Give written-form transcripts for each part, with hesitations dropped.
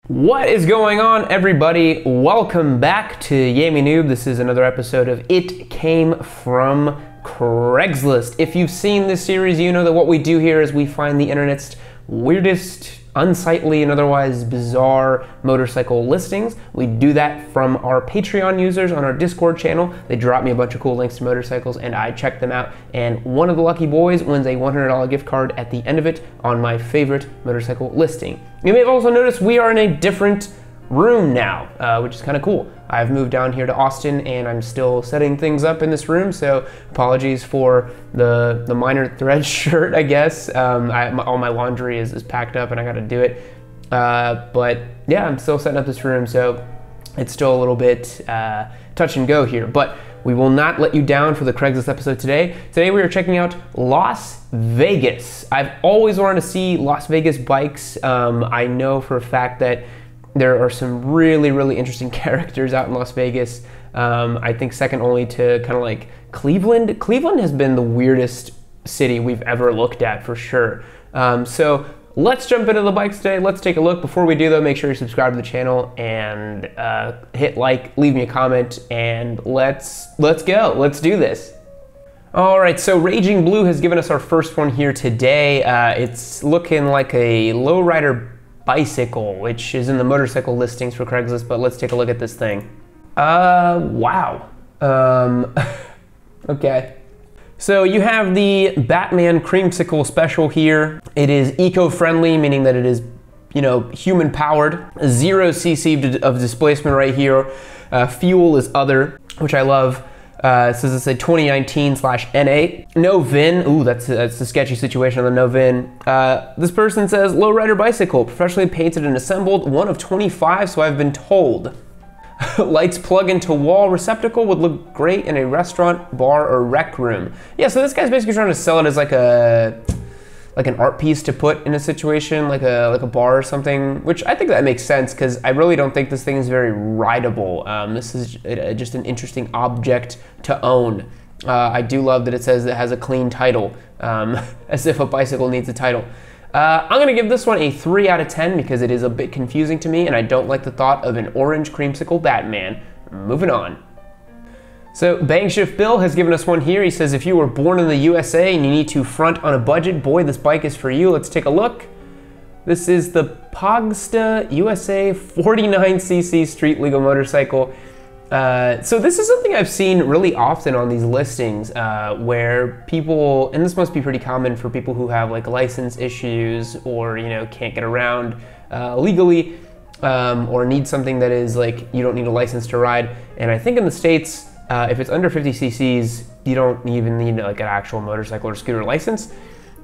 What is going on, everybody? Welcome back to Yammie Noob. This is another episode of It Came From Craigslist. If you've seen this series, you know that what we do here is we find the internet's weirdest, unsightly, and otherwise bizarre motorcycle listings. We do that from our Patreon users on our Discord channel. They drop me a bunch of cool links to motorcycles and I check them out. And one of the lucky boys wins a $100 gift card at the end of it on my favorite motorcycle listing. You may have also noticed we are in a different room now, which is kind of cool. I've moved down here to Austin and I'm still setting things up in this room, so apologies for the minor thread shirt, I guess. All my laundry is packed up and I gotta do it. But yeah, I'm still setting up this room, so it's still a little bit touch and go here. But we will not let you down for the Craigslist episode today. Today we are checking out Las Vegas. I've always wanted to see Las Vegas bikes. I know for a fact that there are some really, really interesting characters out in Las Vegas. I think second only to kind of like Cleveland. Cleveland has been the weirdest city we've ever looked at for sure. So let's jump into the bikes today. Let's take a look. Before we do though, make sure you subscribe to the channel and hit like, leave me a comment, and let's go. Let's do this. All right, so Raging Blue has given us our first one here today. It's looking like a lowrider bicycle, which is in the motorcycle listings for Craigslist, but let's take a look at this thing. Wow. Okay. So you have the Batman Creamsicle Special here. It is eco-friendly, meaning that it is, you know, human powered. 0 cc of displacement right here. Fuel is other, which I love. It says it's a 2019/NA. No VIN. Ooh, that's a sketchy situation on the no VIN. This person says, lowrider bicycle, professionally painted and assembled, one of 25, so I've been told. Lights plug into wall receptacle, would look great in a restaurant, bar, or rec room. Yeah, so this guy's basically trying to sell it as like an art piece to put in a situation, like a bar or something, which I think that makes sense because I really don't think this thing is very rideable. This is just an interesting object to own. I do love that it says it has a clean title, as if a bicycle needs a title. I'm gonna give this one a 3 out of 10 because it is a bit confusing to me and I don't like the thought of an orange creamsicle Batman. Moving on. So Bangshift Bill has given us one here. He says, if you were born in the USA and you need to front on a budget, boy, this bike is for you. Let's take a look. This is the Pogsta USA 49cc street legal motorcycle. So this is something I've seen really often on these listings where people, and this must be pretty common for people who have like license issues or, you know, can't get around legally or need something that is like, you don't need a license to ride. And I think in the States, if it's under 50 cc's, you don't even need like an actual motorcycle or scooter license.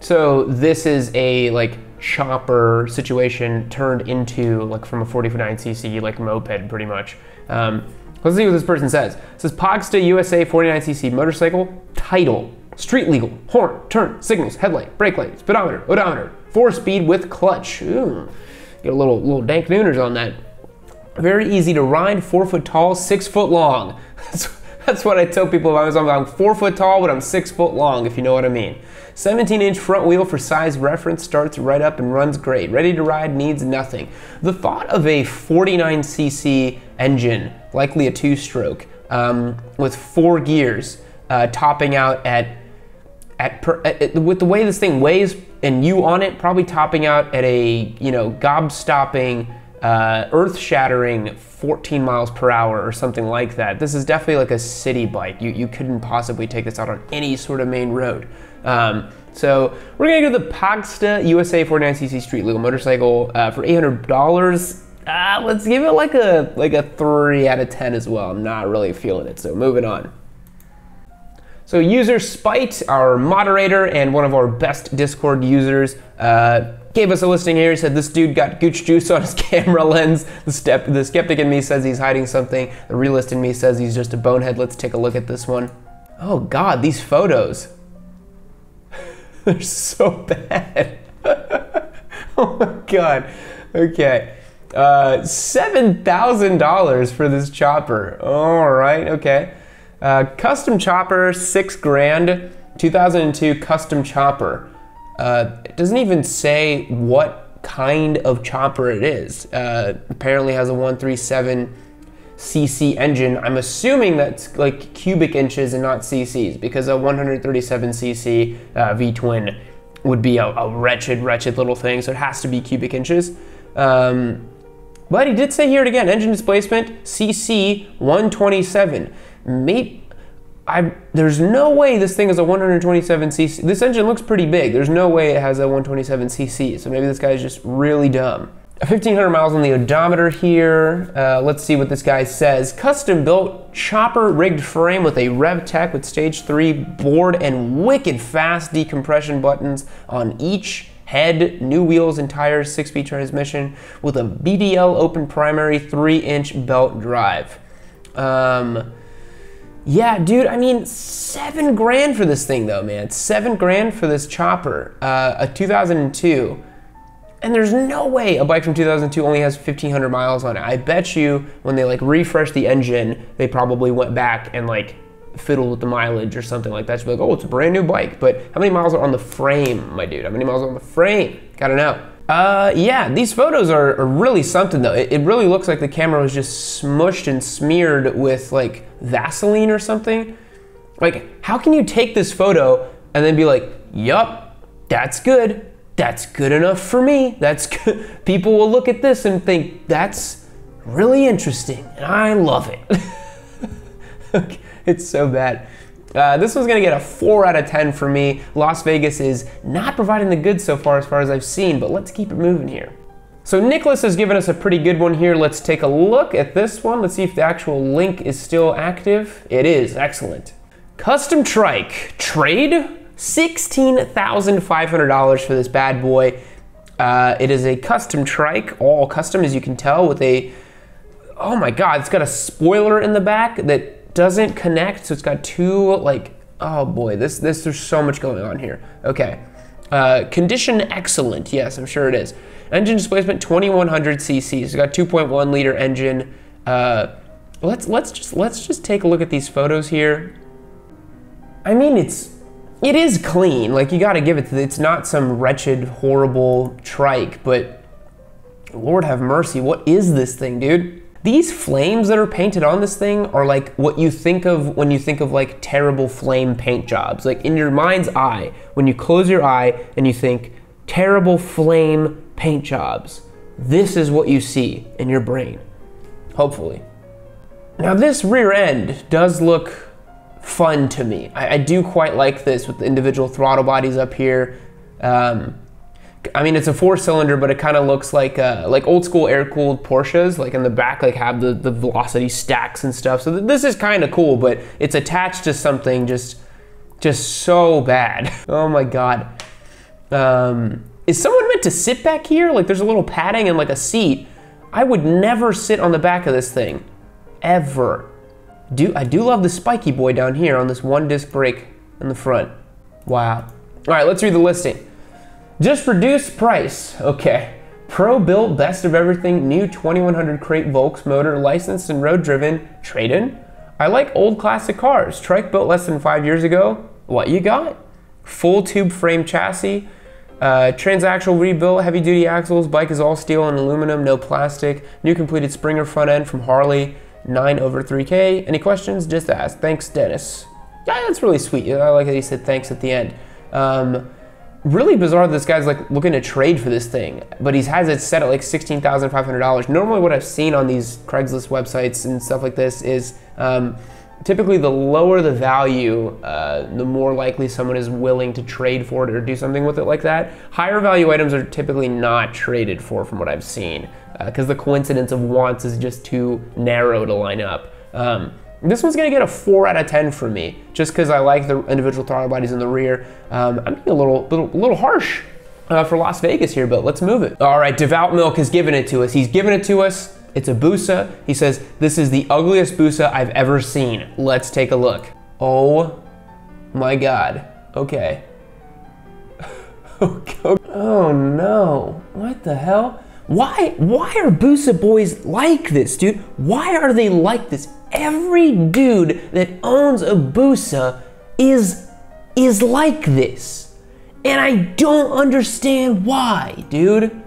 So this is a like chopper situation turned into like from a 49cc like moped pretty much. Let's see what this person says. It says Pogsta USA 49cc motorcycle, title, street legal, horn, turn, signals, headlight, brake light, speedometer, odometer, 4-speed with clutch. Ooh, get a little dank nooners on that. Very easy to ride, 4 foot tall, 6 foot long. That's what I tell people about myself. I'm 4 foot tall, but I'm 6 foot long, if you know what I mean. 17-inch front wheel for size reference, starts right up and runs great. Ready to ride, needs nothing. The thought of a 49cc engine, likely a 2-stroke, with 4 gears, topping out with the way this thing weighs and you on it, probably topping out at a, you know, gob-stopping, earth-shattering 14 miles per hour or something like that. This is definitely like a city bike. You couldn't possibly take this out on any sort of main road. So we're gonna go to the Pogsta USA 49cc street legal motorcycle for $800. Let's give it like a 3 out of 10 as well. I'm not really feeling it, so moving on. So user Spite, our moderator and one of our best Discord users, gave us a listing here. He said this dude got gooch juice on his camera lens. The skeptic in me says he's hiding something. The realist in me says he's just a bonehead. Let's take a look at this one. Oh God, these photos. They're so bad. Oh my God. Okay. $7,000 for this chopper. All right, okay. Custom chopper, $6,000, 2002 custom chopper. It doesn't even say what kind of chopper it is. Apparently has a 137 cc engine. I'm assuming that's like cubic inches and not cc's, because a 137 cc V-twin would be a wretched little thing, so it has to be cubic inches. But he did say here again, engine displacement, cc 127. There's no way this thing is a 127 cc. This engine looks pretty big. There's no way it has a 127 cc, so maybe this guy's just really dumb. 1,500 miles on the odometer here. Let's see what this guy says. Custom built chopper rigged frame with a RevTech with stage 3 board and wicked fast decompression buttons on each head, new wheels and tires, 6-speed transmission with a BDL open primary 3-inch belt drive. Yeah, dude, I mean, $7 grand for this thing though, man. $7 grand for this chopper, a 2002. And there's no way a bike from 2002 only has 1,500 miles on it. I bet you when they like refreshed the engine, they probably went back and like fiddled with the mileage or something like that. You'd be like, oh, it's a brand new bike, but how many miles are on the frame, my dude? How many miles are on the frame? Gotta know. Yeah, these photos are really something though. It really looks like the camera was just smushed and smeared with like Vaseline or something. Like, how can you take this photo and then be like, yup, that's good. That's good enough for me. That's good. People will look at this and think, that's really interesting, and I love it. Okay, it's so bad. This one's gonna get a 4 out of 10 for me. Las Vegas is not providing the goods so far as I've seen, but let's keep it moving here. So Nicholas has given us a pretty good one here. Let's take a look at this one. Let's see if the actual link is still active. It is, excellent. Custom trike, trade? $16,500 for this bad boy. It is a custom trike, all custom as you can tell, with a, oh my God, it's got a spoiler in the back that doesn't connect, so it's got two, like, oh boy, there's so much going on here. Okay, condition excellent, yes, I'm sure it is. Engine displacement 2100 cc, it's got 2.1 liter engine. Let's just take a look at these photos here. I mean, it is clean, like you gotta give it to it's not some wretched, horrible trike, but Lord have mercy, what is this thing, dude? These flames that are painted on this thing are like what you think of when you think of like terrible flame paint jobs. Like in your mind's eye, when you close your eye and you think terrible flame paint jobs, this is what you see in your brain, hopefully. Now this rear end does look fun to me. I do quite like this with the individual throttle bodies up here. I mean, it's a 4-cylinder, but it kind of looks like old school air-cooled Porsches, like in the back, like have the velocity stacks and stuff. So this is kind of cool, but it's attached to something just so bad. Oh my God. Is someone meant to sit back here? Like there's a little padding and like a seat. I would never sit on the back of this thing, ever. I do love the spiky boy down here on this 1-disc brake in the front. Wow. All right, let's read the listing. Just reduced price. Okay. Pro built, best of everything, new 2100 crate Volks motor, licensed and road driven, trade-in. I like old classic cars. Trike built less than 5 years ago. What you got? Full tube frame chassis, transaxle rebuilt, heavy duty axles, bike is all steel and aluminum, no plastic, new completed Springer front end from Harley, 9/3K. Any questions? Just ask. Thanks, Dennis. Yeah, that's really sweet. I like that he said thanks at the end. Really bizarre that this guy's like looking to trade for this thing, but he has it set at like $16,500. Normally what I've seen on these Craigslist websites and stuff like this is typically the lower the value, the more likely someone is willing to trade for it or do something with it like that. Higher value items are typically not traded for from what I've seen, because the coincidence of wants is just too narrow to line up. This one's gonna get a 4 out of 10 for me, just because I like the individual throttle bodies in the rear. I'm being a little harsh for Las Vegas here, but let's move it. All right, Devout Milk has given it to us. He's given it to us. It's a Busa. He says, this is the ugliest Busa I've ever seen. Let's take a look. Oh my God. Okay. Oh no, what the hell? Why are Busa boys like this, dude? Why are they like this? Every dude that owns a Busa is like this. And I don't understand why, dude.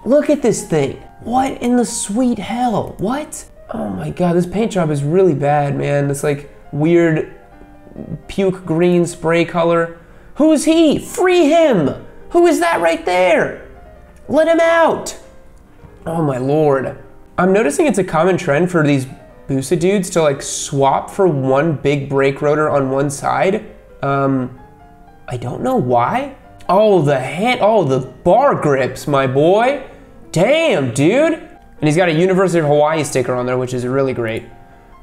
Look at this thing. What in the sweet hell? What? Oh my God, this paint job is really bad, man. This like weird puke green spray color. Who is he? Free him! Who is that right there? Let him out! Oh my Lord. I'm noticing it's a common trend for these Busa dudes to like swap for one big brake rotor on one side. I don't know why. Oh, the bar grips, my boy. Damn, dude. And he's got a University of Hawaii sticker on there, which is really great.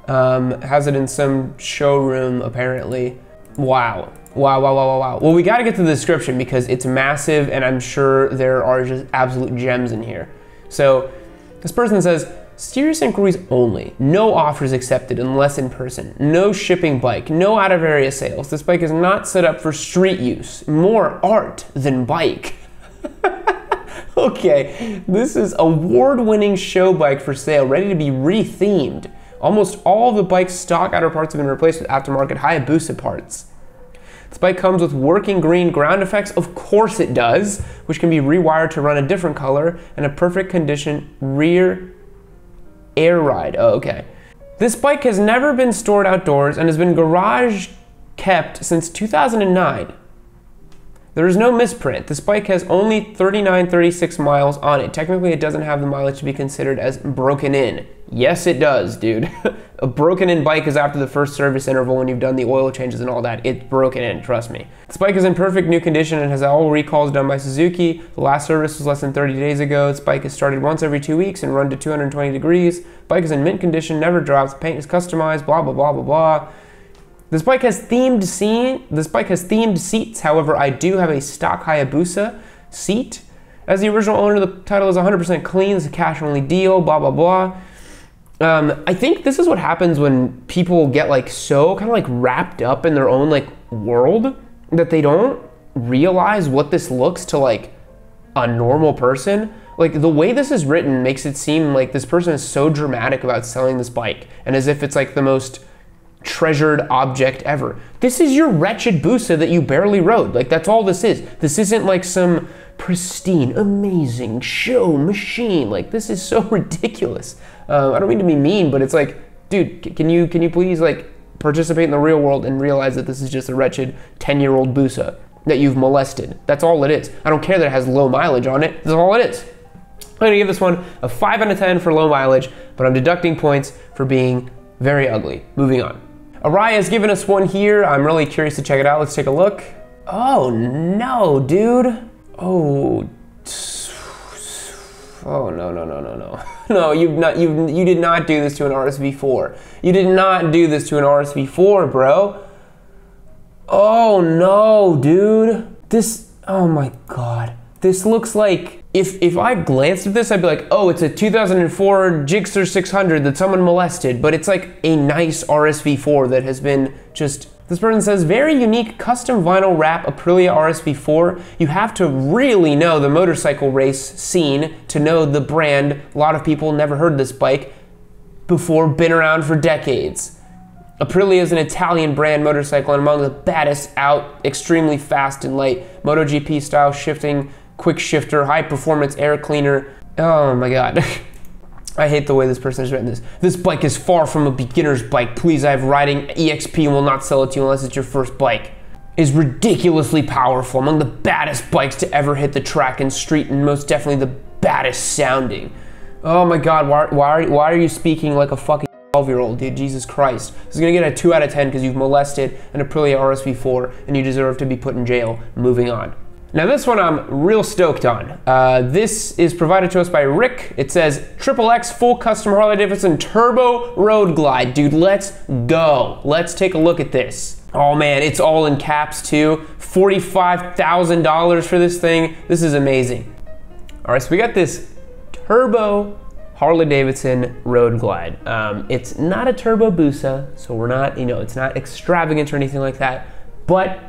Has it in some showroom, apparently. Wow. Wow, wow, wow, wow, wow. Well, we gotta get to the description because it's massive and I'm sure there are just absolute gems in here. So this person says, serious inquiries only. No offers accepted unless in person. No shipping bike. No out of area sales. This bike is not set up for street use. More art than bike. Okay, this is award-winning show bike for sale, ready to be re-themed. Almost all of the bike's stock outer parts have been replaced with aftermarket Hayabusa parts. This bike comes with working green ground effects, of course it does, which can be rewired to run a different color, and a perfect condition rear air ride. Oh, okay. This bike has never been stored outdoors and has been garage kept since 2009. There is no misprint. This bike has only 3936 miles on it. Technically, it doesn't have the mileage to be considered as broken in. Yes, it does, dude. A broken in bike is after the first service interval when you've done the oil changes and all that. It's broken in, trust me. This bike is in perfect new condition and has all recalls done by Suzuki. The last service was less than 30 days ago. This bike is started once every 2 weeks and run to 220 degrees. Bike is in mint condition, never drops. Paint is customized, blah, blah, blah, blah, blah. This bike has themed seats. However, I do have a stock Hayabusa seat. As the original owner, the title is 100% clean. It's a cash only deal, blah, blah, blah. I think this is what happens when people get like so kind of like wrapped up in their own like world that they don't realize what this looks to like a normal person. Like the way this is written makes it seem like this person is so dramatic about selling this bike and as if it's like the most treasured object ever. This is your wretched Busa that you barely rode. Like that's all this is. This isn't like some pristine, amazing show machine. Like this is so ridiculous. I don't mean to be mean, but it's like, dude, can you please like participate in the real world and realize that this is just a wretched 10-year-old Busa that you've molested. That's all it is. I don't care that it has low mileage on it. That's all it is. I'm gonna give this one a 5 out of 10 for low mileage, but I'm deducting points for being very ugly. Moving on. Araya has given us one here. I'm really curious to check it out. Let's take a look. Oh no, dude. Oh no. No, you did not do this to an RSV4. You did not do this to an RSV4, bro. Oh no, dude. This, oh my God. This looks like, if I glanced at this, I'd be like, oh, it's a 2004 Gixxer 600 that someone molested, but it's like a nice RSV4 that has been just, this person says, very unique custom vinyl wrap Aprilia RSV4. You have to really know the motorcycle race scene to know the brand. A lot of people never heard this bike before, been around for decades. Aprilia is an Italian brand motorcycle and among the baddest out, extremely fast and light, MotoGP style shifting, quick shifter, high performance air cleaner. Oh my God. I hate the way this person has written this. This bike is far from a beginner's bike. Please, I have riding EXP and will not sell it to you unless it's your first bike. Is ridiculously powerful, among the baddest bikes to ever hit the track and street, and most definitely the baddest sounding. Oh my God, why are you speaking like a fucking 12-year-old, dude? Jesus Christ. This is gonna get a 2 out of 10 because you've molested an Aprilia RSV4 and you deserve to be put in jail. Moving on. Now this one I'm real stoked on. This is provided to us by Rick. It says, XXX full custom Harley-Davidson Turbo Road Glide. Dude, let's go. Let's take a look at this. Oh man, it's all in caps too. $45,000 for this thing. This is amazing. All right, so we got this Turbo Harley-Davidson Road Glide. It's not a Turbo Busa, so we're not, it's not extravagant or anything like that, but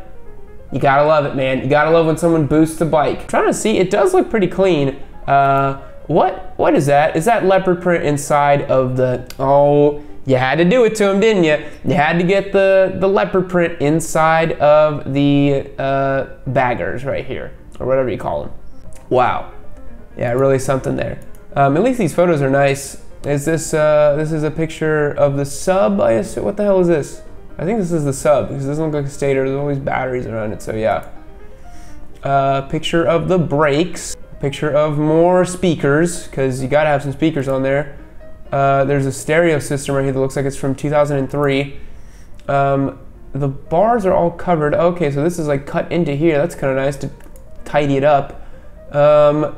you gotta love it, man. You gotta love when someone boosts the bike. I'm trying to see, it does look pretty clean. What is that? Is that leopard print inside of the, oh, you had to do it to him, didn't you? You had to get the leopard print inside of the baggers right here, or whatever you call them. Wow. Yeah, really something there. At least these photos are nice. Is this, this is a picture of the sub, I assume? What the hell is this? I think this is the sub, because it doesn't look like a stator. There's always batteries around it, so yeah. Picture of the brakes. Picture of more speakers, because you gotta have some speakers on there. There's a stereo system right here that looks like it's from 2003. The bars are all covered. Okay, so this is like cut into here. That's kind of nice to tidy it up.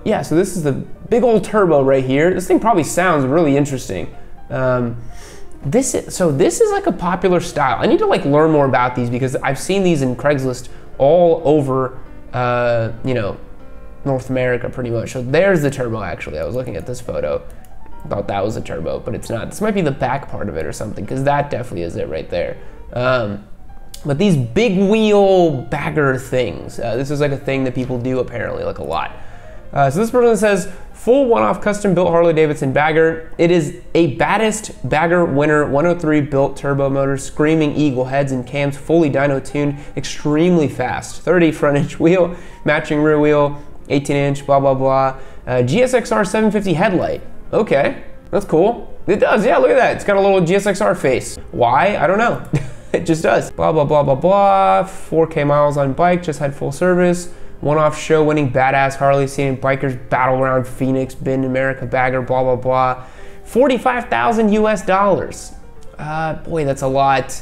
Yeah, so this is the big old turbo right here. This thing probably sounds really interesting. This is like a popular style. I need to like learn more about these because I've seen these in Craigslist all over, you know, North America pretty much. So there's the turbo actually. I was looking at this photo. Thought that was a turbo, but it's not. This might be the back part of it or something because that definitely is it right there. But these big wheel bagger things, this is like a thing that people do apparently like a lot. So this person says, full one-off custom built Harley Davidson bagger. It is a baddest bagger winner 103 built turbo motor, screaming eagle heads and cams, fully dyno tuned, extremely fast. 30 front inch wheel, matching rear wheel, 18 inch, blah, blah, blah. GSXR 750 headlight. Okay, that's cool. It does, yeah, look at that. It's got a little GSXR face. Why? I don't know. It just does. Blah, blah, blah, blah, blah. 4K miles on bike, just had full service. One-off show winning badass Harley seen bikers battle around Phoenix, Bend, America bagger, blah, blah, blah. 45,000 US dollars. Boy, that's a lot.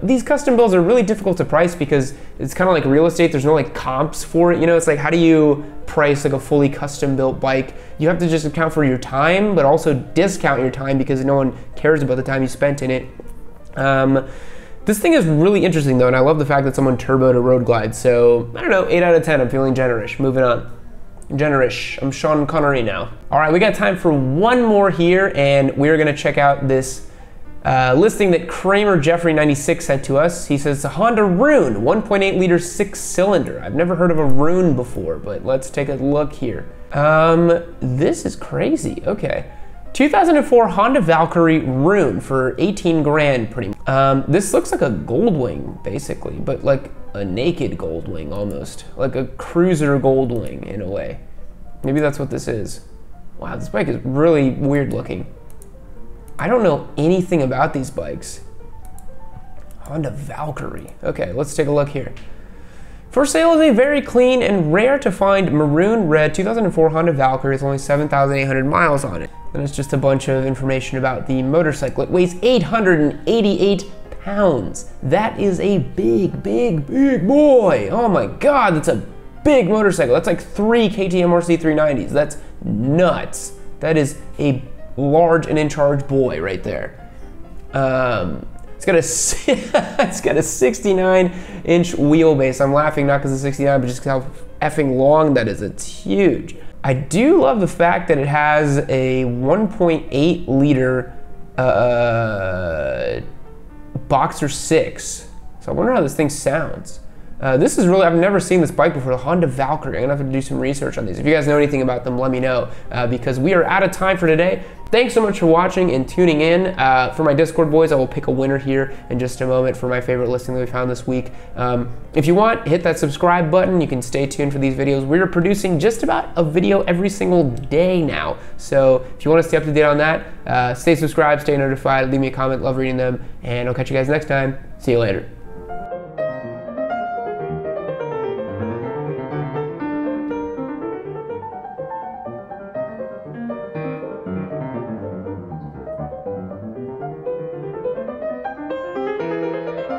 These custom builds are really difficult to price because it's kind of like real estate. There's no like comps for it. You know, it's like, how do you price like a fully custom built bike? You have to just account for your time, but also discount your time because no one cares about the time you spent in it. This thing is really interesting though, and I love the fact that someone turboed a road glide. So I don't know, 8 out of 10. I'm feeling generous. Moving on. Generous. I'm Sean Connery now. All right, we got time for one more here, and we're gonna check out this listing that Kramer Jeffrey 96 sent to us. He says, a Honda Rune, 1.8 liter 6-cylinder. I've never heard of a Rune before, but let's take a look here. This is crazy. Okay. 2004 Honda Valkyrie Rune for 18 grand pretty much. This looks like a Goldwing basically, but like a naked Goldwing almost. Like a cruiser Goldwing in a way. Maybe that's what this is. Wow, this bike is really weird looking. I don't know anything about these bikes. Honda Valkyrie. Okay, let's take a look here. For sale is a very clean and rare to find maroon red 2004 Honda Valkyrie with only 7,800 miles on it. And it's just a bunch of information about the motorcycle. It weighs 888 pounds. That is a big, big, big boy. Oh my God, that's a big motorcycle. That's like 3 KTM RC 390s. That's nuts. That is a large and in charge boy right there. It's got a 69-inch wheelbase. I'm laughing not because it's 69, but just how effing long that is. It's huge. I do love the fact that it has a 1.8 liter Boxer 6. So I wonder how this thing sounds. This is really, I've never seen this bike before, the Honda Valkyrie. I'm gonna have to do some research on these. If you guys know anything about them, let me know, because we are out of time for today. Thanks so much for watching and tuning in. For my Discord boys, I will pick a winner here in just a moment for my favorite listing that we found this week. If you want, hit that subscribe button. You can stay tuned for these videos. We're producing just about a video every single day now. So if you want to stay up to date on that, stay subscribed, stay notified, leave me a comment, love reading them, and I'll catch you guys next time. See you later.